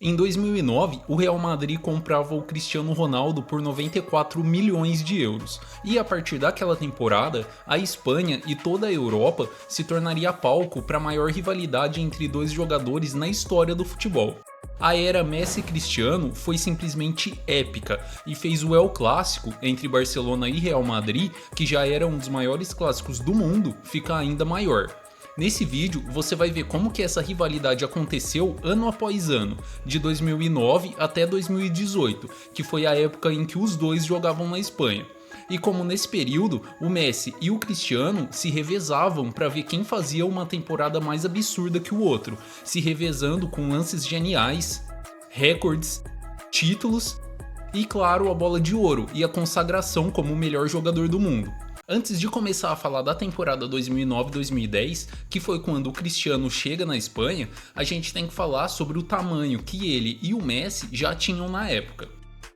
Em 2009, o Real Madrid comprava o Cristiano Ronaldo por 94 milhões de euros, e a partir daquela temporada, a Espanha e toda a Europa se tornaria palco para a maior rivalidade entre dois jogadores na história do futebol. A era Messi-Cristiano foi simplesmente épica e fez o El Clássico entre Barcelona e Real Madrid, que já era um dos maiores clássicos do mundo, ficar ainda maior. Nesse vídeo você vai ver como que essa rivalidade aconteceu ano após ano, de 2009 até 2018, que foi a época em que os dois jogavam na Espanha. E como nesse período o Messi e o Cristiano se revezavam para ver quem fazia uma temporada mais absurda que o outro, se revezando com lances geniais, recordes, títulos e, claro, a bola de ouro e a consagração como o melhor jogador do mundo. Antes de começar a falar da temporada 2009-2010, que foi quando o Cristiano chega na Espanha, a gente tem que falar sobre o tamanho que ele e o Messi já tinham na época.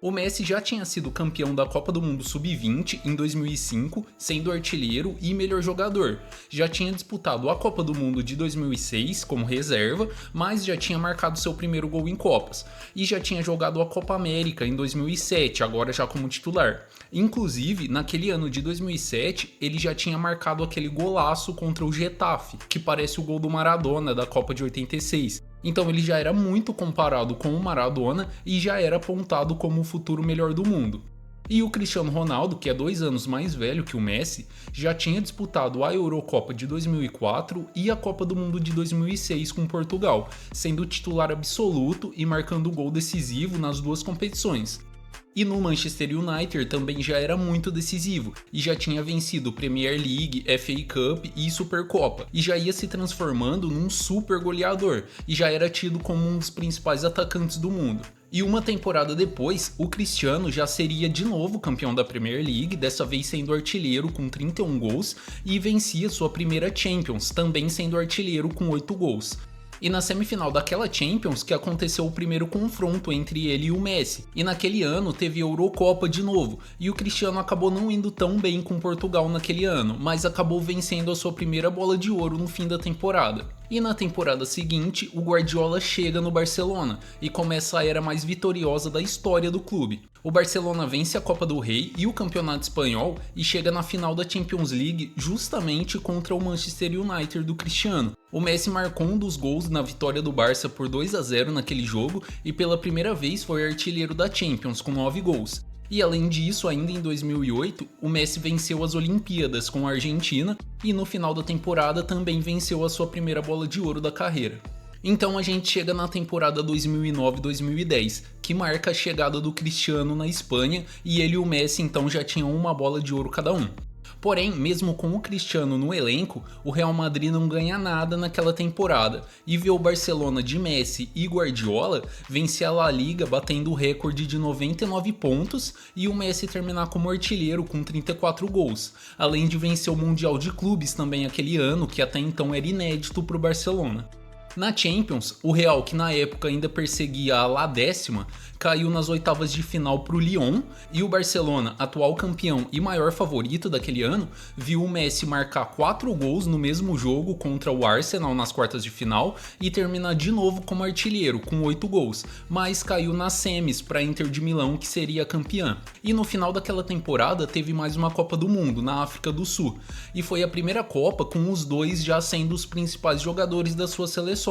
O Messi já tinha sido campeão da Copa do Mundo Sub-20 em 2005, sendo artilheiro e melhor jogador. Já tinha disputado a Copa do Mundo de 2006 como reserva, mas já tinha marcado seu primeiro gol em Copas. E já tinha jogado a Copa América em 2007, agora já como titular. Inclusive, naquele ano de 2007, ele já tinha marcado aquele golaço contra o Getafe, que parece o gol do Maradona da Copa de 86. Então ele já era muito comparado com o Maradona e já era apontado como o futuro melhor do mundo. E o Cristiano Ronaldo, que é 2 anos mais velho que o Messi, já tinha disputado a Eurocopa de 2004 e a Copa do Mundo de 2006 com Portugal, sendo titular absoluto e marcando gol decisivo nas duas competições. E no Manchester United também já era muito decisivo, e já tinha vencido Premier League, FA Cup e Supercopa, e já ia se transformando num super goleador, e já era tido como um dos principais atacantes do mundo. E uma temporada depois, o Cristiano já seria de novo campeão da Premier League, dessa vez sendo artilheiro com 31 gols, e vencia sua primeira Champions, também sendo artilheiro com 8 gols. E na semifinal daquela Champions que aconteceu o primeiro confronto entre ele e o Messi. E naquele ano teve a Eurocopa de novo, e o Cristiano acabou não indo tão bem com Portugal naquele ano, mas acabou vencendo a sua primeira bola de ouro no fim da temporada. E na temporada seguinte, o Guardiola chega no Barcelona e começa a era mais vitoriosa da história do clube. O Barcelona vence a Copa do Rei e o Campeonato Espanhol e chega na final da Champions League justamente contra o Manchester United do Cristiano. O Messi marcou um dos gols na vitória do Barça por 2-0 naquele jogo e pela primeira vez foi artilheiro da Champions com 9 gols. E além disso, ainda em 2008, o Messi venceu as Olimpíadas com a Argentina e no final da temporada também venceu a sua primeira bola de ouro da carreira. Então a gente chega na temporada 2009-2010, que marca a chegada do Cristiano na Espanha, e ele e o Messi então já tinham uma bola de ouro cada um. Porém, mesmo com o Cristiano no elenco, o Real Madrid não ganha nada naquela temporada e vê o Barcelona de Messi e Guardiola vencer a La Liga batendo o recorde de 99 pontos e o Messi terminar como artilheiro com 34 gols, além de vencer o Mundial de Clubes também aquele ano, que até então era inédito para o Barcelona. Na Champions, o Real, que na época ainda perseguia a La Décima, caiu nas oitavas de final para o Lyon, e o Barcelona, atual campeão e maior favorito daquele ano, viu o Messi marcar 4 gols no mesmo jogo contra o Arsenal nas quartas de final e terminar de novo como artilheiro com 8 gols, mas caiu nas semis para a Inter de Milão, que seria campeã. E no final daquela temporada teve mais uma Copa do Mundo na África do Sul, e foi a primeira Copa com os dois já sendo os principais jogadores das suas seleções.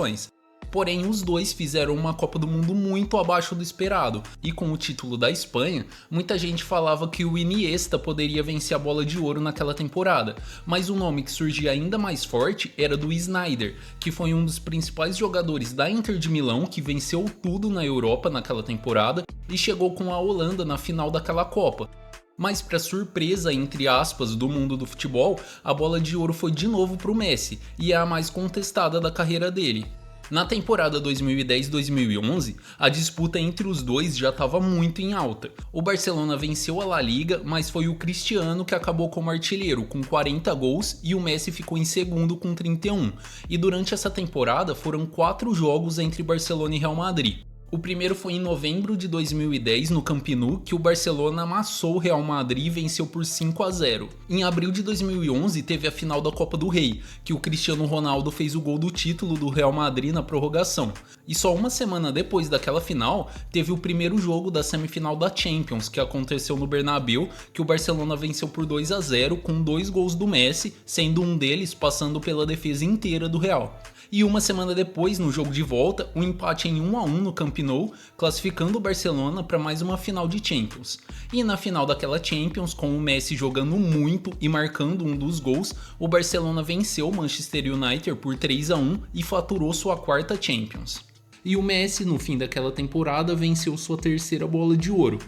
Porém, os dois fizeram uma Copa do Mundo muito abaixo do esperado, e com o título da Espanha, muita gente falava que o Iniesta poderia vencer a bola de ouro naquela temporada, mas o nome que surgia ainda mais forte era do Sneijder, que foi um dos principais jogadores da Inter de Milão, que venceu tudo na Europa naquela temporada e chegou com a Holanda na final daquela Copa. Mas para surpresa, entre aspas, do mundo do futebol, a bola de ouro foi de novo para o Messi, e é a mais contestada da carreira dele. Na temporada 2010-2011, a disputa entre os dois já estava muito em alta. O Barcelona venceu a La Liga, mas foi o Cristiano que acabou como artilheiro com 40 gols e o Messi ficou em segundo com 31. E durante essa temporada foram 4 jogos entre Barcelona e Real Madrid. O primeiro foi em novembro de 2010 no Camp Nou, que o Barcelona amassou o Real Madrid e venceu por 5-0. Em abril de 2011 teve a final da Copa do Rei, que o Cristiano Ronaldo fez o gol do título do Real Madrid na prorrogação. E só uma semana depois daquela final, teve o primeiro jogo da semifinal da Champions, que aconteceu no Bernabéu, que o Barcelona venceu por 2-0 com 2 gols do Messi, sendo um deles passando pela defesa inteira do Real. E uma semana depois, no jogo de volta, um empate em 1-1 no Camp Nou, classificando o Barcelona para mais uma final de Champions. E na final daquela Champions, com o Messi jogando muito e marcando um dos gols, o Barcelona venceu o Manchester United por 3-1 e faturou sua quarta Champions. E o Messi, no fim daquela temporada, venceu sua terceira bola de ouro.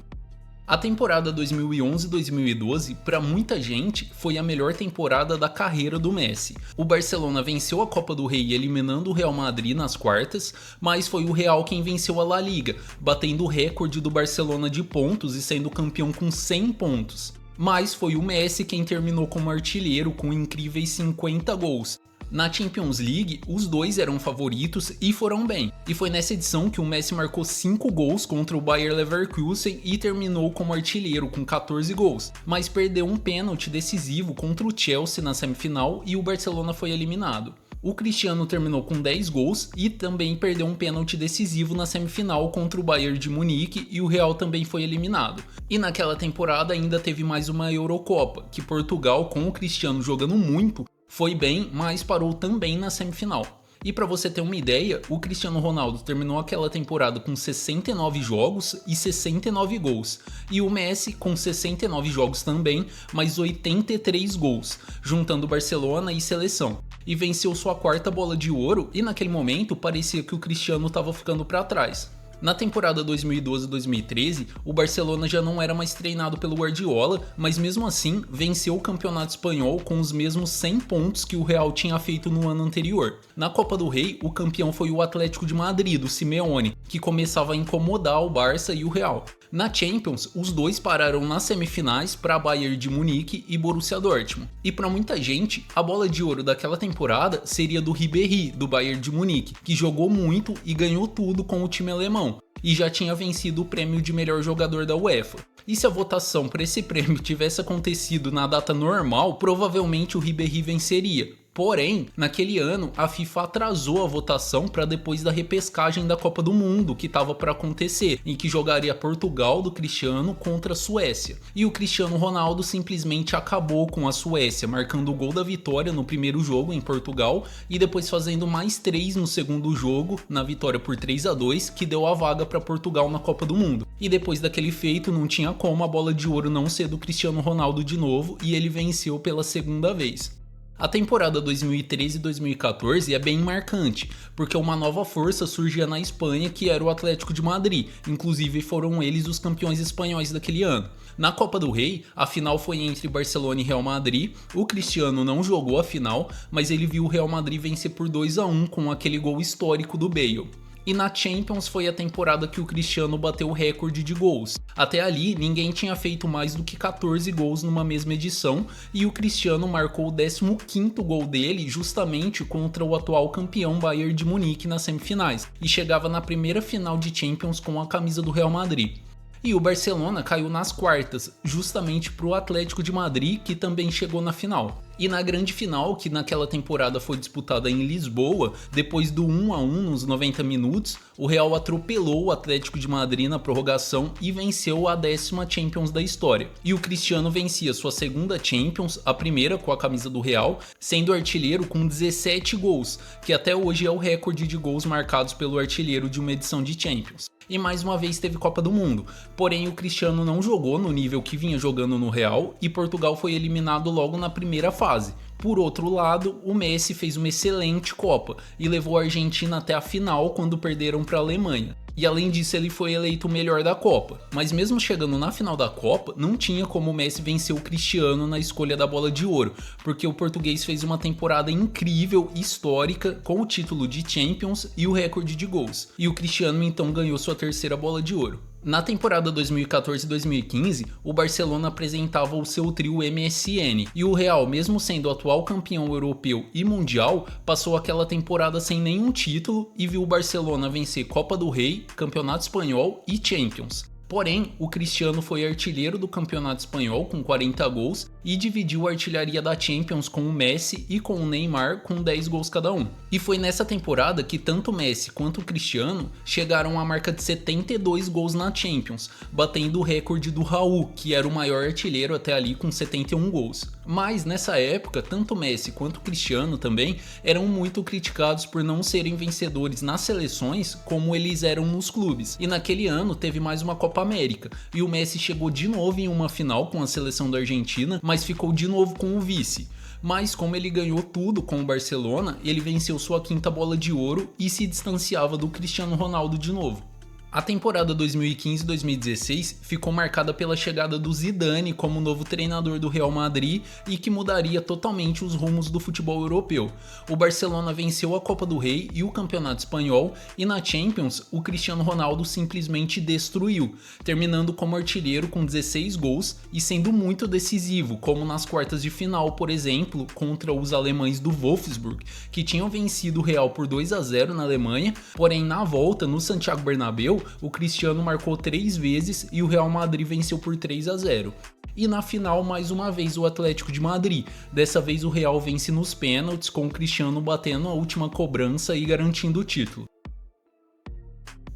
A temporada 2011-2012, para muita gente, foi a melhor temporada da carreira do Messi. O Barcelona venceu a Copa do Rei eliminando o Real Madrid nas quartas, mas foi o Real quem venceu a La Liga, batendo o recorde do Barcelona de pontos e sendo campeão com 100 pontos. Mas foi o Messi quem terminou como artilheiro com incríveis 50 gols. Na Champions League, os dois eram favoritos e foram bem. E foi nessa edição que o Messi marcou 5 gols contra o Bayer Leverkusen e terminou como artilheiro com 14 gols, mas perdeu um pênalti decisivo contra o Chelsea na semifinal e o Barcelona foi eliminado. O Cristiano terminou com 10 gols e também perdeu um pênalti decisivo na semifinal contra o Bayern de Munique e o Real também foi eliminado. E naquela temporada ainda teve mais uma Eurocopa, que Portugal, com o Cristiano jogando muito, foi bem, mas parou também na semifinal. E para você ter uma ideia, o Cristiano Ronaldo terminou aquela temporada com 69 jogos e 69 gols. E o Messi com 69 jogos também, mas 83 gols, juntando Barcelona e seleção. E venceu sua quarta bola de ouro e naquele momento parecia que o Cristiano estava ficando para trás. Na temporada 2012-2013, o Barcelona já não era mais treinado pelo Guardiola, mas mesmo assim venceu o campeonato espanhol com os mesmos 100 pontos que o Real tinha feito no ano anterior. Na Copa do Rei, o campeão foi o Atlético de Madrid, do Simeone, que começava a incomodar o Barça e o Real. Na Champions, os dois pararam nas semifinais para Bayern de Munique e Borussia Dortmund. E para muita gente, a bola de ouro daquela temporada seria do Ribéry, do Bayern de Munique, que jogou muito e ganhou tudo com o time alemão, e já tinha vencido o prêmio de melhor jogador da UEFA. E se a votação para esse prêmio tivesse acontecido na data normal, provavelmente o Ribéry venceria. Porém, naquele ano, a FIFA atrasou a votação para depois da repescagem da Copa do Mundo, que estava para acontecer, em que jogaria Portugal do Cristiano contra a Suécia. E o Cristiano Ronaldo simplesmente acabou com a Suécia, marcando o gol da vitória no primeiro jogo em Portugal e depois fazendo mais 3 no segundo jogo, na vitória por 3-2, que deu a vaga para Portugal na Copa do Mundo. E depois daquele feito, não tinha como a bola de ouro não ser do Cristiano Ronaldo de novo, e ele venceu pela segunda vez. A temporada 2013-2014 é bem marcante, porque uma nova força surgia na Espanha, que era o Atlético de Madrid, inclusive foram eles os campeões espanhóis daquele ano. Na Copa do Rei, a final foi entre Barcelona e Real Madrid. O Cristiano não jogou a final, mas ele viu o Real Madrid vencer por 2-1 com aquele gol histórico do Bale. E na Champions foi a temporada que o Cristiano bateu o recorde de gols. Até ali, ninguém tinha feito mais do que 14 gols numa mesma edição, e o Cristiano marcou o 15º gol dele justamente contra o atual campeão Bayern de Munique nas semifinais, e chegava na primeira final de Champions com a camisa do Real Madrid. E o Barcelona caiu nas quartas, justamente para o Atlético de Madrid, que também chegou na final. E na grande final, que naquela temporada foi disputada em Lisboa, depois do 1-1 nos 90 minutos, o Real atropelou o Atlético de Madrid na prorrogação e venceu a 10ª Champions da história. E o Cristiano vencia sua segunda Champions, a primeira com a camisa do Real, sendo artilheiro com 17 gols, que até hoje é o recorde de gols marcados pelo artilheiro de uma edição de Champions. E mais uma vez teve Copa do Mundo, porém o Cristiano não jogou no nível que vinha jogando no Real e Portugal foi eliminado logo na primeira fase. Por outro lado, o Messi fez uma excelente Copa e levou a Argentina até a final quando perderam para a Alemanha. E além disso ele foi eleito o melhor da Copa. Mas mesmo chegando na final da Copa, não tinha como o Messi vencer o Cristiano na escolha da bola de ouro, porque o português fez uma temporada incrível, histórica, com o título de Champions e o recorde de gols. E o Cristiano então ganhou sua terceira bola de ouro. Na temporada 2014-2015, o Barcelona apresentava o seu trio MSN, e o Real, mesmo sendo atual campeão europeu e mundial, passou aquela temporada sem nenhum título e viu o Barcelona vencer Copa do Rei, Campeonato Espanhol e Champions. Porém, o Cristiano foi artilheiro do Campeonato Espanhol com 40 gols e dividiu a artilharia da Champions com o Messi e com o Neymar com 10 gols cada um. E foi nessa temporada que tanto o Messi quanto o Cristiano chegaram à marca de 72 gols na Champions, batendo o recorde do Raul, que era o maior artilheiro até ali com 71 gols. Mas nessa época, tanto o Messi quanto o Cristiano também eram muito criticados por não serem vencedores nas seleções como eles eram nos clubes. E naquele ano teve mais uma Copa América, e o Messi chegou de novo em uma final com a seleção da Argentina, mas ficou de novo com o vice. Mas como ele ganhou tudo com o Barcelona, ele venceu sua quinta bola de ouro e se distanciava do Cristiano Ronaldo de novo. A temporada 2015-2016 ficou marcada pela chegada do Zidane como novo treinador do Real Madrid e que mudaria totalmente os rumos do futebol europeu. O Barcelona venceu a Copa do Rei e o Campeonato Espanhol, e na Champions o Cristiano Ronaldo simplesmente destruiu, terminando como artilheiro com 16 gols e sendo muito decisivo, como nas quartas de final, por exemplo, contra os alemães do Wolfsburg, que tinham vencido o Real por 2-0 na Alemanha, porém na volta no Santiago Bernabéu o Cristiano marcou 3 vezes e o Real Madrid venceu por 3-0. E na final, mais uma vez, o Atlético de Madrid. Dessa vez o Real vence nos pênaltis, com o Cristiano batendo a última cobrança e garantindo o título.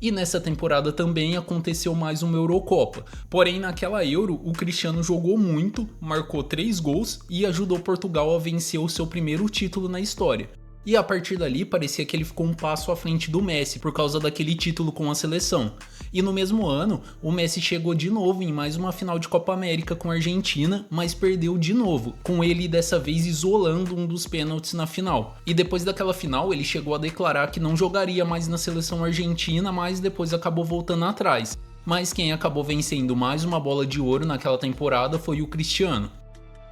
E nessa temporada também aconteceu mais uma Eurocopa. Porém, naquela Euro, o Cristiano jogou muito, marcou 3 gols e ajudou Portugal a vencer o seu primeiro título na história. E a partir dali parecia que ele ficou um passo à frente do Messi por causa daquele título com a seleção. E no mesmo ano, o Messi chegou de novo em mais uma final de Copa América com a Argentina, mas perdeu de novo, com ele dessa vez isolando um dos pênaltis na final. E depois daquela final, ele chegou a declarar que não jogaria mais na seleção argentina, mas depois acabou voltando atrás. Mas quem acabou vencendo mais uma bola de ouro naquela temporada foi o Cristiano.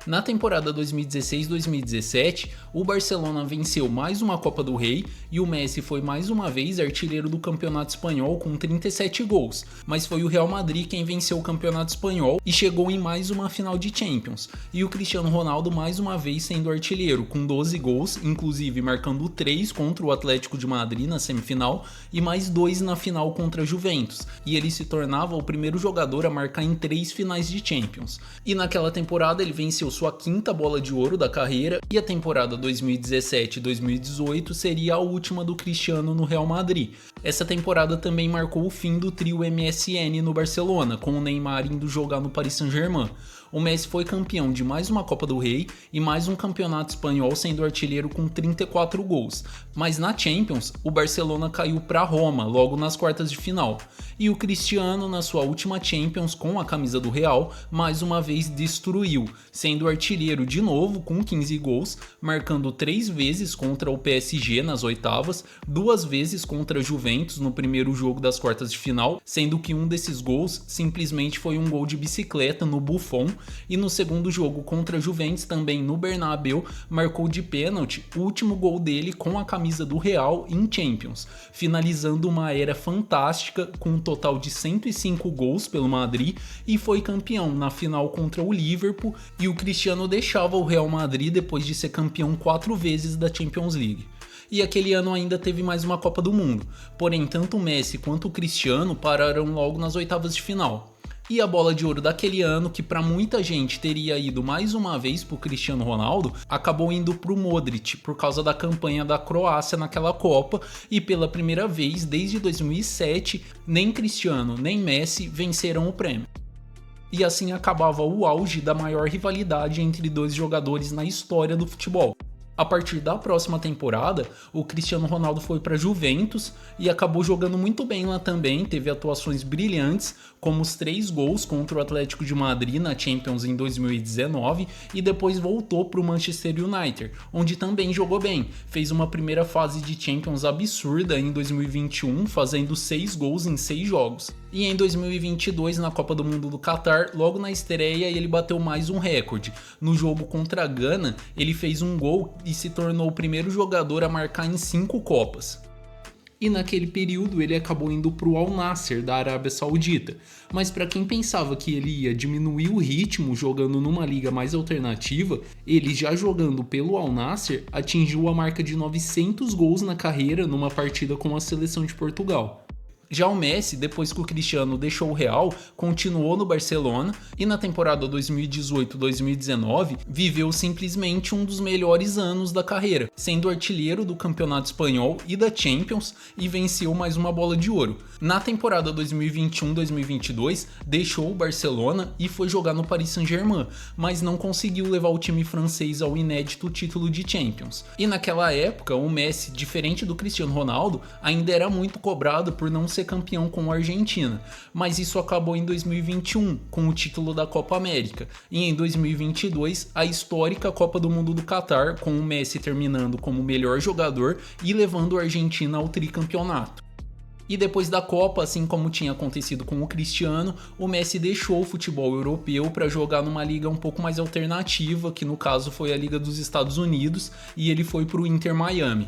Na temporada 2016-2017, o Barcelona venceu mais uma Copa do Rei e o Messi foi mais uma vez artilheiro do Campeonato Espanhol com 37 gols, mas foi o Real Madrid quem venceu o Campeonato Espanhol e chegou em mais uma final de Champions, e o Cristiano Ronaldo mais uma vez sendo artilheiro com 12 gols, inclusive marcando 3 contra o Atlético de Madrid na semifinal e mais 2 na final contra a Juventus, e ele se tornava o primeiro jogador a marcar em 3 finais de Champions. E naquela temporada ele venceu sua quinta bola de ouro da carreira, e a temporada 2017-2018 seria a última do Cristiano no Real Madrid. Essa temporada também marcou o fim do trio MSN no Barcelona, com o Neymar indo jogar no Paris Saint-Germain. O Messi foi campeão de mais uma Copa do Rei e mais um campeonato espanhol, sendo artilheiro com 34 gols. Mas na Champions, o Barcelona caiu para Roma logo nas quartas de final. E o Cristiano, na sua última Champions com a camisa do Real, mais uma vez destruiu, sendo artilheiro de novo com 15 gols, marcando 3 vezes contra o PSG nas oitavas, 2 vezes contra a Juventus no primeiro jogo das quartas de final, sendo que um desses gols simplesmente foi um gol de bicicleta no Buffon, e no segundo jogo contra a Juventus, também no Bernabéu, marcou de pênalti o último gol dele com a camisa do Real em Champions, finalizando uma era fantástica com um total de 105 gols pelo Madrid, e foi campeão na final contra o Liverpool, e o Cristiano deixava o Real Madrid depois de ser campeão 4 vezes da Champions League. E aquele ano ainda teve mais uma Copa do Mundo, porém tanto o Messi quanto o Cristiano pararam logo nas oitavas de final. E a bola de ouro daquele ano, que para muita gente teria ido mais uma vez para o Cristiano Ronaldo, acabou indo para o Modric por causa da campanha da Croácia naquela Copa, e pela primeira vez desde 2007, nem Cristiano nem Messi venceram o prêmio. E assim acabava o auge da maior rivalidade entre dois jogadores na história do futebol. A partir da próxima temporada, o Cristiano Ronaldo foi para a Juventus e acabou jogando muito bem lá também, teve atuações brilhantes, como os 3 gols contra o Atlético de Madrid na Champions em 2019, e depois voltou para o Manchester United, onde também jogou bem, fez uma primeira fase de Champions absurda em 2021, fazendo 6 gols em 6 jogos. E em 2022, na Copa do Mundo do Catar, logo na estreia, ele bateu mais um recorde. No jogo contra a Gana, ele fez um gol e se tornou o primeiro jogador a marcar em 5 Copas. e naquele período ele acabou indo para o Al Nassr da Arábia Saudita. Mas para quem pensava que ele ia diminuir o ritmo jogando numa liga mais alternativa, ele já jogando pelo Al Nassr atingiu a marca de 900 gols na carreira numa partida com a seleção de Portugal. Já o Messi, depois que o Cristiano deixou o Real, continuou no Barcelona e na temporada 2018-2019 viveu simplesmente um dos melhores anos da carreira, sendo artilheiro do Campeonato Espanhol e da Champions e venceu mais uma bola de ouro. Na temporada 2021-2022 deixou o Barcelona e foi jogar no Paris Saint-Germain, mas não conseguiu levar o time francês ao inédito título de Champions. E naquela época o Messi, diferente do Cristiano Ronaldo, ainda era muito cobrado por não ser campeão com a Argentina, mas isso acabou em 2021 com o título da Copa América e em 2022 a histórica Copa do Mundo do Catar, com o Messi terminando como melhor jogador e levando a Argentina ao tricampeonato. E depois da Copa, assim como tinha acontecido com o Cristiano, o Messi deixou o futebol europeu para jogar numa liga um pouco mais alternativa, que no caso foi a Liga dos Estados Unidos, e ele foi para o Inter Miami.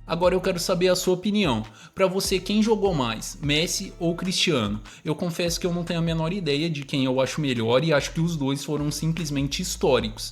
Agora eu quero saber a sua opinião. Para você, quem jogou mais, Messi ou Cristiano? Eu confesso que eu não tenho a menor ideia de quem eu acho melhor e acho que os dois foram simplesmente históricos.